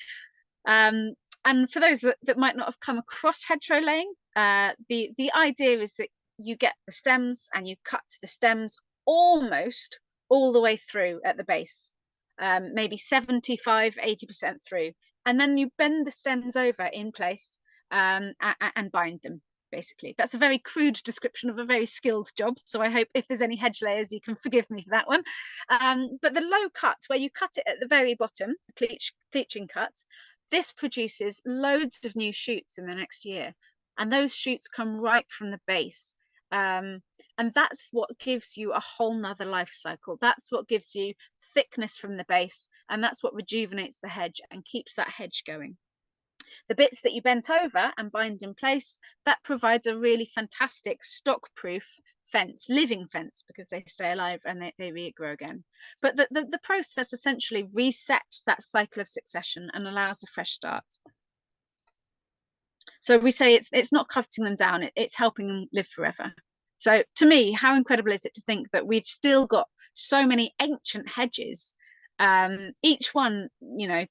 And for those that might not have come across hedgerow laying, the idea is that you get the stems and you cut the stems almost all the way through at the base, maybe 75–80% through, and then you bend the stems over in place and bind them. Basically, that's a very crude description of a very skilled job. So I hope if there's any hedge layers, you can forgive me for that one. But the low cut, where you cut it at the very bottom, the pleaching cut, this produces loads of new shoots in the next year. And those shoots come right from the base. And that's what gives you a whole nother life cycle. That's what gives you thickness from the base. And that's what rejuvenates the hedge and keeps that hedge going. The bits that you bent over and bind in place, that provides a really fantastic stock-proof fence, living fence, because they stay alive and they regrow again. But the process essentially resets that cycle of succession and allows a fresh start. So we say it's not cutting them down, it's helping them live forever. So to me, how incredible is it to think that we've still got so many ancient hedges, each one, you know,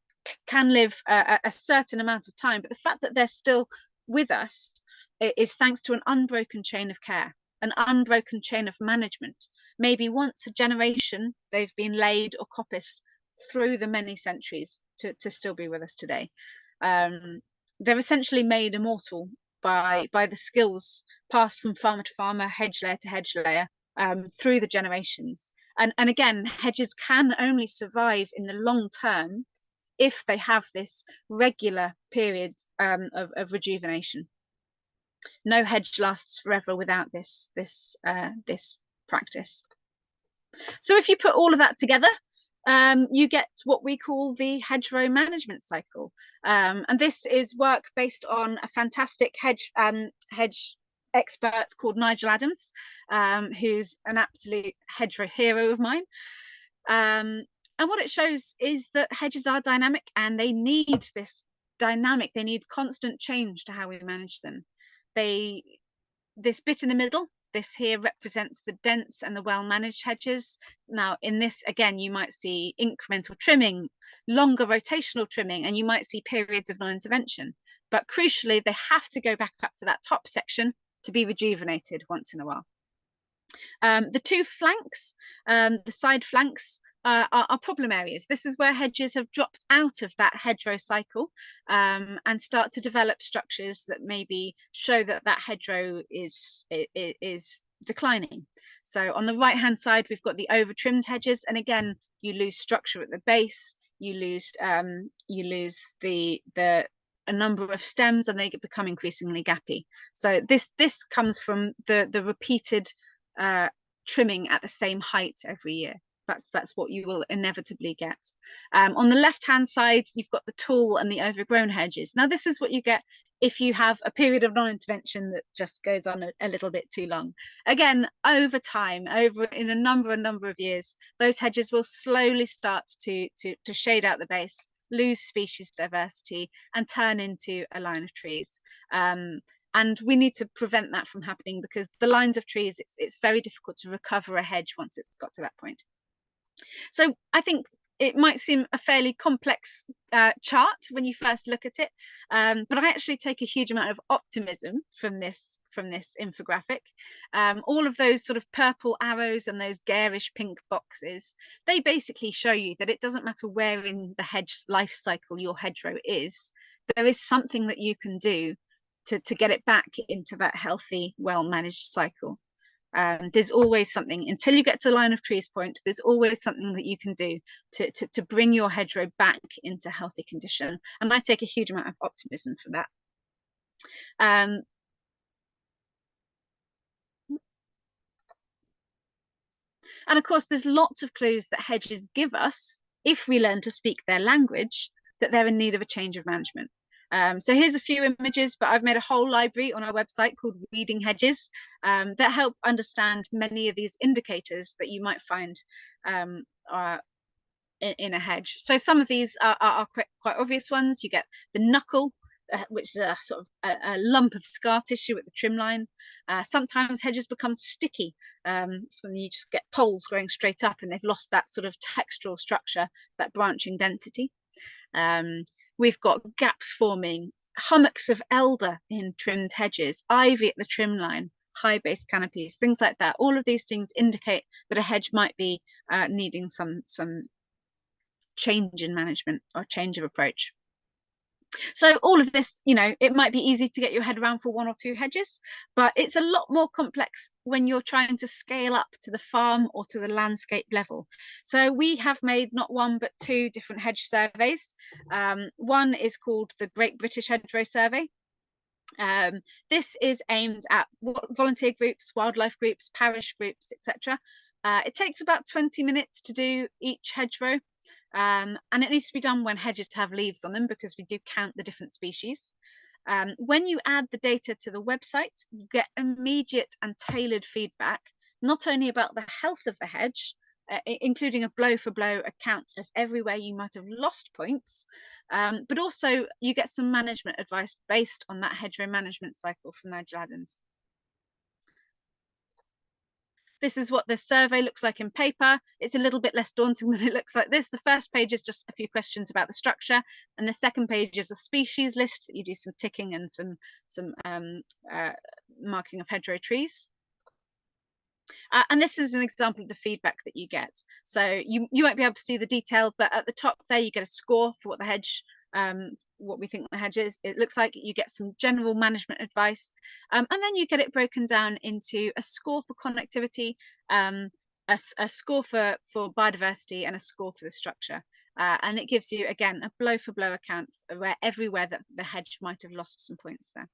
can live a certain amount of time, but the fact that they're still with us is thanks to an unbroken chain of care, an unbroken chain of management. Maybe once a generation they've been laid or coppiced through the many centuries to still be with us today. They're essentially made immortal by the skills passed from farmer to farmer, hedge layer to hedge layer, through the generations. And again, hedges can only survive in the long term if they have this regular period of rejuvenation. No hedge lasts forever without this practice. So if you put all of that together, you get what we call the hedgerow management cycle. And this is work based on a fantastic hedge expert called Nigel Adams, who's an absolute hedgerow hero of mine. And what it shows is that hedges are dynamic, and they need this dynamic, they need constant change to how we manage them. This bit in the middle, this here represents the dense and the well-managed hedges. Now in this, again, you might see incremental trimming, longer rotational trimming, and you might see periods of non-intervention. But crucially, they have to go back up to that top section to be rejuvenated once in a while. The two flanks, the side flanks, are problem areas. This is where hedges have dropped out of that hedgerow cycle, and start to develop structures that maybe show that that hedgerow is declining. So on the right hand side, we've got the over trimmed hedges, and again, you lose structure at the base, you lose a number of stems, and they become increasingly gappy. So this comes from the repeated trimming at the same height every year. That's what you will inevitably get. On the left hand side, you've got the tall and the overgrown hedges. Now this is what you get if you have a period of non-intervention that just goes on a little bit too long. Again, over time, in a number of years, those hedges will slowly start to shade out the base, lose species diversity, and turn into a line of trees. And we need to prevent that from happening, because the lines of trees, it's very difficult to recover a hedge once it's got to that point. So I think it might seem a fairly complex chart when you first look at it, but I actually take a huge amount of optimism from this infographic. All of those sort of purple arrows and those garish pink boxes, they basically show you that it doesn't matter where in the hedge life cycle your hedgerow is, there is something that you can do to get it back into that healthy, well-managed cycle. There's always something, until you get to line of trees point, there's always something that you can do to bring your hedgerow back into healthy condition. And I take a huge amount of optimism for that. And of course, there's lots of clues that hedges give us, if we learn to speak their language, that they're in need of a change of management. So here's a few images, but I've made a whole library on our website called Reading Hedges that help understand many of these indicators that you might find in a hedge. So some of these are quite obvious ones. You get the knuckle, which is a sort of a lump of scar tissue at the trim line. Sometimes hedges become sticky. It's when you just get poles growing straight up and they've lost that sort of textural structure, that branching density. We've got gaps forming, hummocks of elder in trimmed hedges, ivy at the trim line, high base canopies, things like that. All of these things indicate that a hedge might be needing some change in management or change of approach. So all of this, you know, it might be easy to get your head around for one or two hedges, but it's a lot more complex when you're trying to scale up to the farm or to the landscape level. So we have made not one but two different hedge surveys. One is called the Great British Hedgerow Survey. This is aimed at volunteer groups, wildlife groups, parish groups, etc. It takes about 20 minutes to do each hedgerow. And it needs to be done when hedges have leaves on them, because we do count the different species. When you add the data to the website, you get immediate and tailored feedback, not only about the health of the hedge, including a blow-for-blow account of everywhere you might have lost points, but also you get some management advice based on that hedgerow management cycle from Nigel Adams. This is what the survey looks like in paper. It's a little bit less daunting than it looks like this. The first page is just a few questions about the structure, and the second page is a species list that you do some ticking and some marking of hedgerow trees. And this is an example of the feedback that you get. So you won't be able to see the detail, but at the top there you get a score for what the hedge, what we think the hedge is. It looks like you get some general management advice, and then you get it broken down into a score for connectivity, a score for biodiversity, and a score for the structure. And it gives you, again, a blow for blow account where everywhere that the hedge might have lost some points there.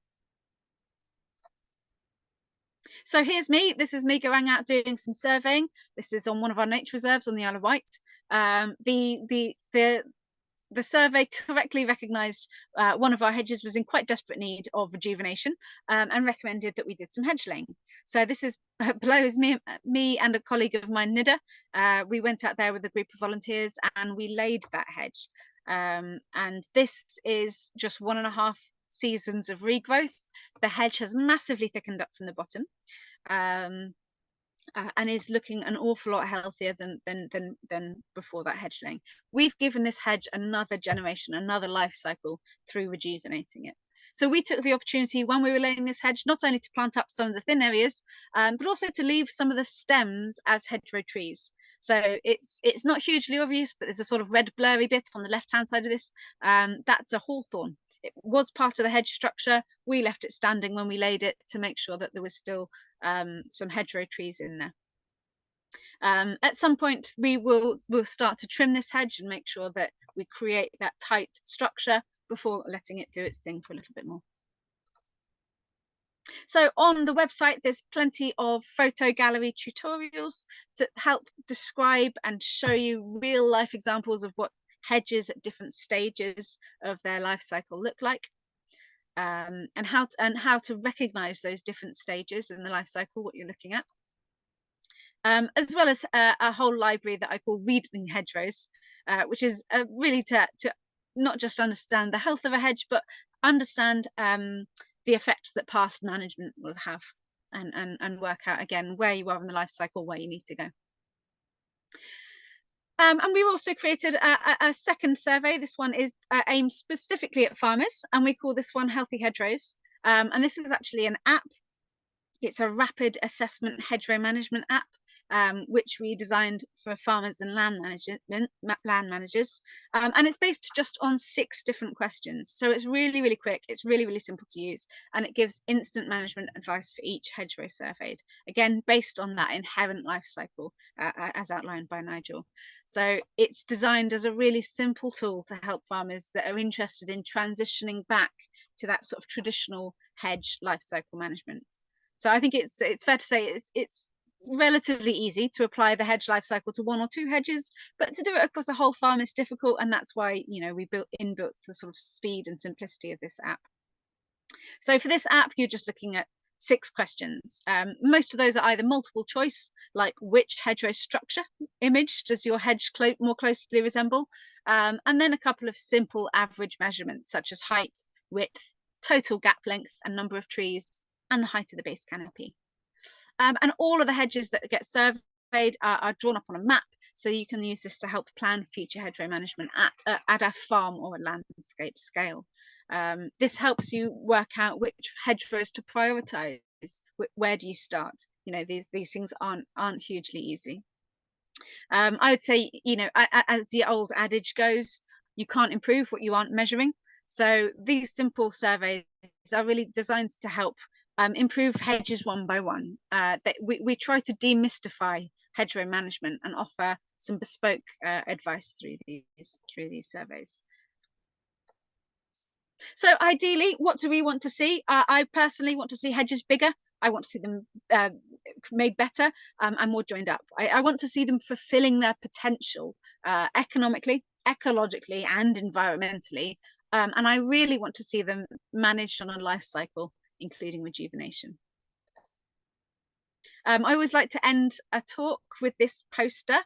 So here's me. This is me going out doing some surveying. This is on one of our nature reserves on the Isle of Wight. The survey correctly recognised one of our hedges was in quite desperate need of rejuvenation, and recommended that we did some hedge laying. So this is below is me and a colleague of mine, Nida. We went out there with a group of volunteers and we laid that hedge. And this is just 1.5 seasons of regrowth. The hedge has massively thickened up from the bottom, and is looking an awful lot healthier than before that hedge laying. We've given this hedge another generation, another life cycle through rejuvenating it. So we took the opportunity when we were laying this hedge, not only to plant up some of the thin areas, but also to leave some of the stems as hedgerow trees. So it's not hugely obvious, but there's a sort of red blurry bit on the left-hand side of this. That's a hawthorn. It was part of the hedge structure. We left it standing when we laid it to make sure that there was still some hedgerow trees in there. At some point, we'll start to trim this hedge and make sure that we create that tight structure before letting it do its thing for a little bit more. So on the website, there's plenty of photo gallery tutorials to help describe and show you real life examples of what hedges at different stages of their life cycle look like, and how to recognize those different stages in the life cycle, what you're looking at. As well as a whole library that I call Reading Hedgerows, which is really to not just understand the health of a hedge, but understand the effects that past management will have, and work out again where you are in the life cycle, where you need to go. And we've also created a second survey. This one is aimed specifically at farmers, and we call this one Healthy Hedgerows. And this is actually an app. It's a rapid assessment hedgerow management app, which we designed for farmers and land managers. And it's based just on 6 different questions. So it's really, really quick. It's really, really simple to use. And it gives instant management advice for each hedgerow surveyed, again, based on that inherent life cycle, as outlined by Nigel. So it's designed as a really simple tool to help farmers that are interested in transitioning back to that sort of traditional hedge life cycle management. So I think it's fair to say it's relatively easy to apply the hedge life cycle to 1 or 2 hedges, but to do it across a whole farm is difficult, and that's why, you know, we inbuilt the sort of speed and simplicity of this app. So for this app, you're just looking at 6 questions. Most of those are either multiple choice, like which hedgerow structure image does your hedge more closely resemble, and then a couple of simple average measurements such as height, width, total gap length, and number of trees, and the height of the base canopy. And all of the hedges that get surveyed are drawn up on a map, so you can use this to help plan future hedgerow management at a farm or a landscape scale. This helps you work out which hedgerows to prioritise. Where do you start? You know, these things aren't hugely easy. I would say, you know, as the old adage goes, you can't improve what you aren't measuring. So these simple surveys are really designed to help improve hedges one by one. We try to demystify hedgerow management and offer some bespoke advice through these surveys. So ideally, what do we want to see? I personally want to see hedges bigger. I want to see them made better and more joined up. I want to see them fulfilling their potential economically, ecologically, and environmentally. And I really want to see them managed on a life cycle, including rejuvenation. I always like to end a talk with this poster.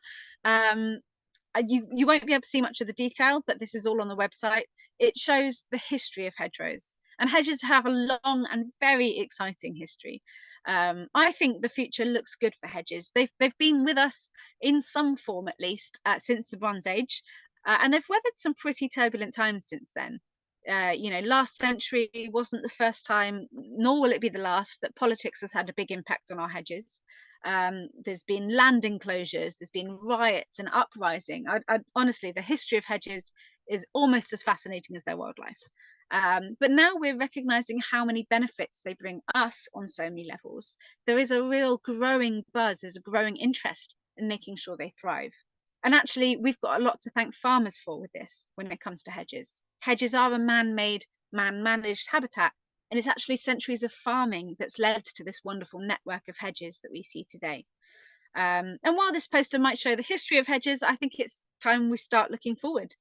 You won't be able to see much of the detail, but this is all on the website. It shows the history of hedgerows, and hedges have a long and very exciting history. I think the future looks good for hedges. They've been with us in some form, at least, since the Bronze Age, and they've weathered some pretty turbulent times since then. You know, last century wasn't the first time, nor will it be the last, that politics has had a big impact on our hedges. There's been land enclosures, there's been riots and uprising. Honestly, the history of hedges is almost as fascinating as their wildlife. But now we're recognizing how many benefits they bring us on so many levels. There is a real growing buzz, there's a growing interest in making sure they thrive. And actually, we've got a lot to thank farmers for with this when it comes to hedges. Hedges are a man-made, man-managed habitat, and it's actually centuries of farming that's led to this wonderful network of hedges that we see today. And while this poster might show the history of hedges, I think it's time we start looking forward.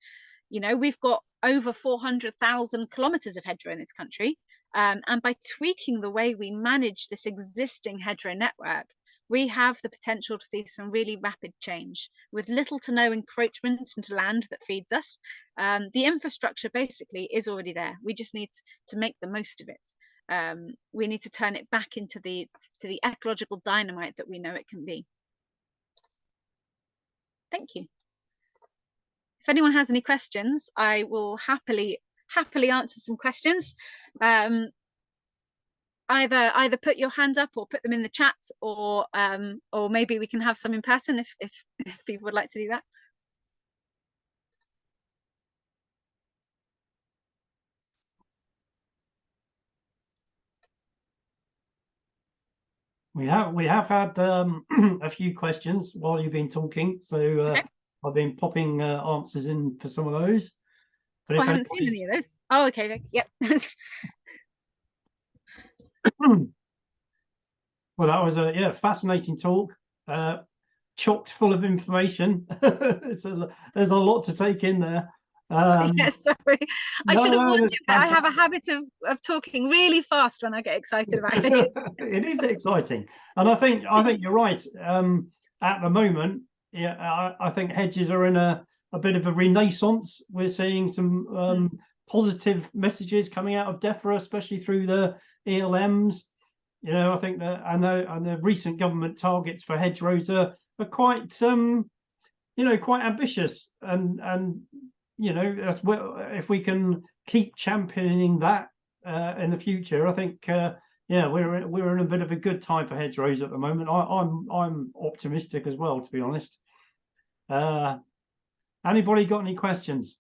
You know, we've got over 400,000 kilometres of hedgerow in this country. And by tweaking the way we manage this existing hedgerow network, we have the potential to see some really rapid change with little to no encroachment into land that feeds us. The infrastructure basically is already there. We just need to make the most of it. We need to turn it back into the ecological dynamite that we know it can be. Thank you. If anyone has any questions, I will happily answer some questions. Either put your hand up or put them in the chat, or maybe we can have some in person if people would like to do that. We have had a few questions while you've been talking, so okay. I've been popping answers in for some of those. But I haven't seen any of those. Oh, okay. Yep. Well, that was a fascinating talk, chocked full of information. There's a lot to take in there. Yeah, sorry, I should have warned you, but I have a habit of talking really fast when I get excited about hedges. It is exciting, and I think you're right. At the moment, yeah, I think hedges are in a bit of a renaissance. We're seeing some positive messages coming out of DEFRA, especially through the ELMs. You know, I think that and the recent government targets for hedgerows are quite quite ambitious, and you know, as well, if we can keep championing that in the future, I think yeah, we're in a bit of a good time for hedgerows at the moment. I'm optimistic as well, to be honest. Anybody got any questions?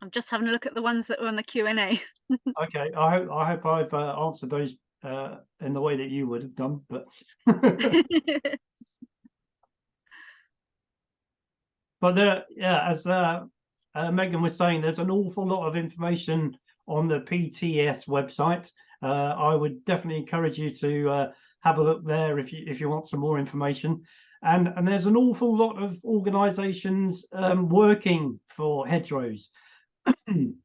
I'm just having a look at the ones that were on the Q&A. Okay, I hope I've answered those in the way that you would have done, but but yeah, as Megan was saying, there's an awful lot of information on the PTS website. I would definitely encourage you to have a look there if you want some more information. And there's an awful lot of organisations working for hedgerows.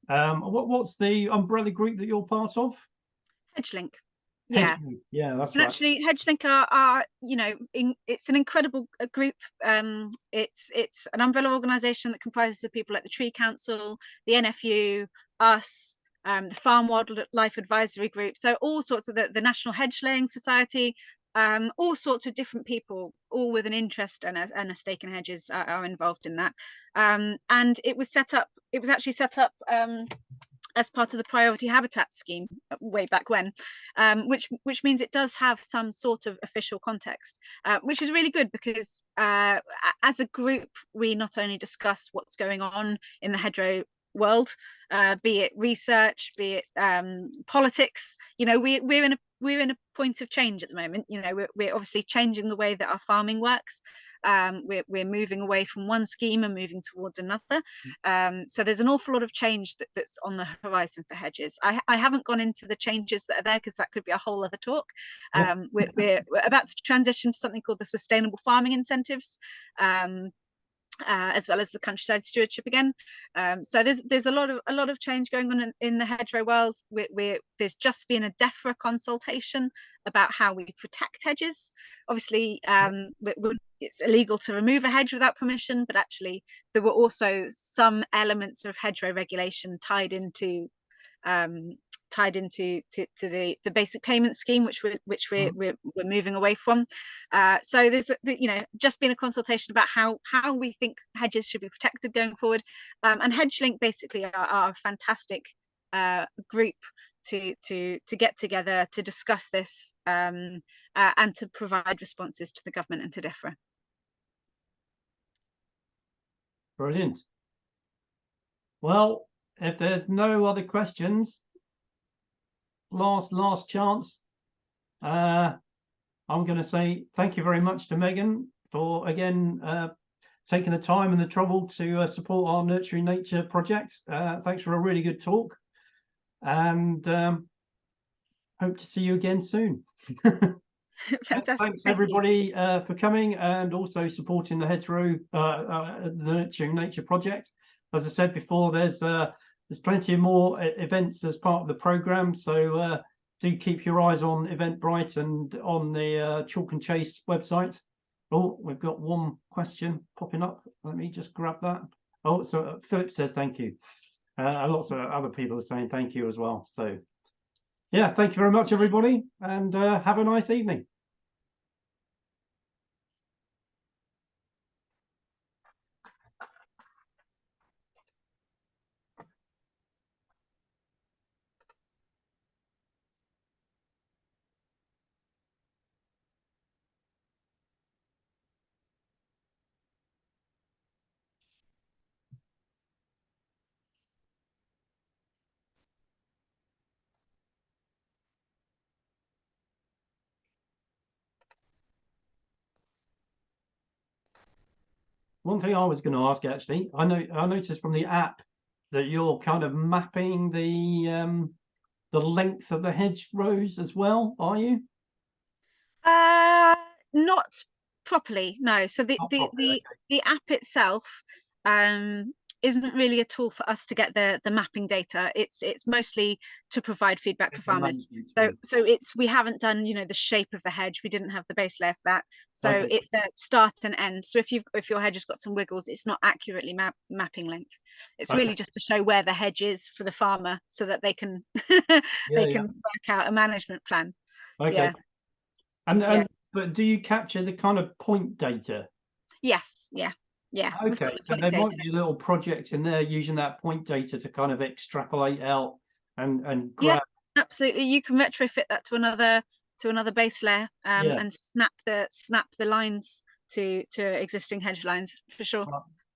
What's the umbrella group that you're part of? HedgeLink. Yeah, yeah, that's and right. actually HedgeLink are you know, it's an incredible group. It's an umbrella organisation that comprises of people like the Tree Council, the NFU, us, the Farm Wildlife Advisory Group, so all sorts of the National Hedge Laying Society, all sorts of different people, all with an interest and a stake in hedges are involved in that. And it was actually set up as part of the priority habitat scheme way back when, which means it does have some sort of official context, which is really good because as a group we not only discuss what's going on in the hedgerow world, be it research, be it politics. You know, we're in a point of change at the moment. You know, we're obviously changing the way that our farming works. We're moving away from one scheme and moving towards another. So there's an awful lot of change that's on the horizon for hedges. I haven't gone into the changes that are there because that could be a whole other talk. We're about to transition to something called the sustainable farming incentives, as well as the countryside stewardship again. So there's a lot of change going on in the hedgerow world. There's just been a DEFRA consultation about how we protect hedges. Obviously, it's illegal to remove a hedge without permission, but actually there were also some elements of hedgerow regulation tied into the basic payment scheme, which we're moving away from. So there's just been a consultation about how we think hedges should be protected going forward. And HedgeLink basically are a fantastic group to get together to discuss this and to provide responses to the government and to DEFRA. Brilliant. Well, if there's no other questions, last chance. I'm going to say thank you very much to Megan for again taking the time and the trouble to support our Nurturing Nature project. Thanks for a really good talk, and hope to see you again soon. Fantastic. Thanks everybody for coming and also supporting the Hedgerow Nurturing Nature project. As I said before, there's plenty of more events as part of the programme, so do keep your eyes on Eventbrite and on the Chalk and Chase website. Oh, we've got one question popping up. Let me just grab that. Oh, so Philip says thank you. Lots of other people are saying thank you as well. So yeah, thank you very much, everybody, and have a nice evening. One thing I was going to ask, actually, I noticed from the app that you're kind of mapping the length of the hedgerows as well, are you? Not properly, no. So the app itself isn't really a tool for us to get the mapping data. It's mostly to provide feedback for farmers. So we haven't done, you know, the shape of the hedge. We didn't have the base layer for that. So it's a start and end. So if your hedge has got some wiggles, it's not accurately mapping length. It's really just to show where the hedge is for the farmer, so that they can work out a management plan. Okay. But do you capture the kind of point data? Yes. Yeah. Okay, so there might be a little project in there using that point data to kind of extrapolate out and grab. Yeah, absolutely. You can retrofit that to another base layer and snap the lines to existing hedge lines for sure.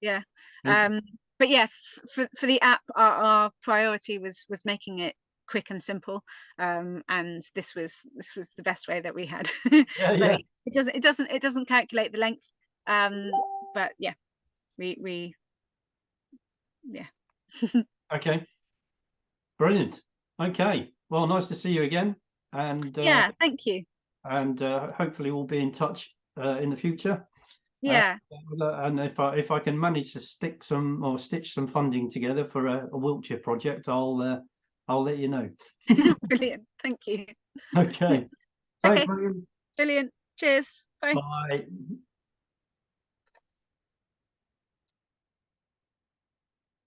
Yeah. But yeah, for the app, our priority was making it quick and simple, and this was the best way that we had. So it doesn't calculate the length, but yeah, we Okay, brilliant. Okay, well, nice to see you again, and yeah, thank you, and hopefully we'll be in touch in the future. Yeah. And if I can manage to stitch some funding together for a Wiltshire project, I'll let you know. Brilliant, thank you. Okay. Okay, Thanks, brilliant. Cheers. Bye. Bye.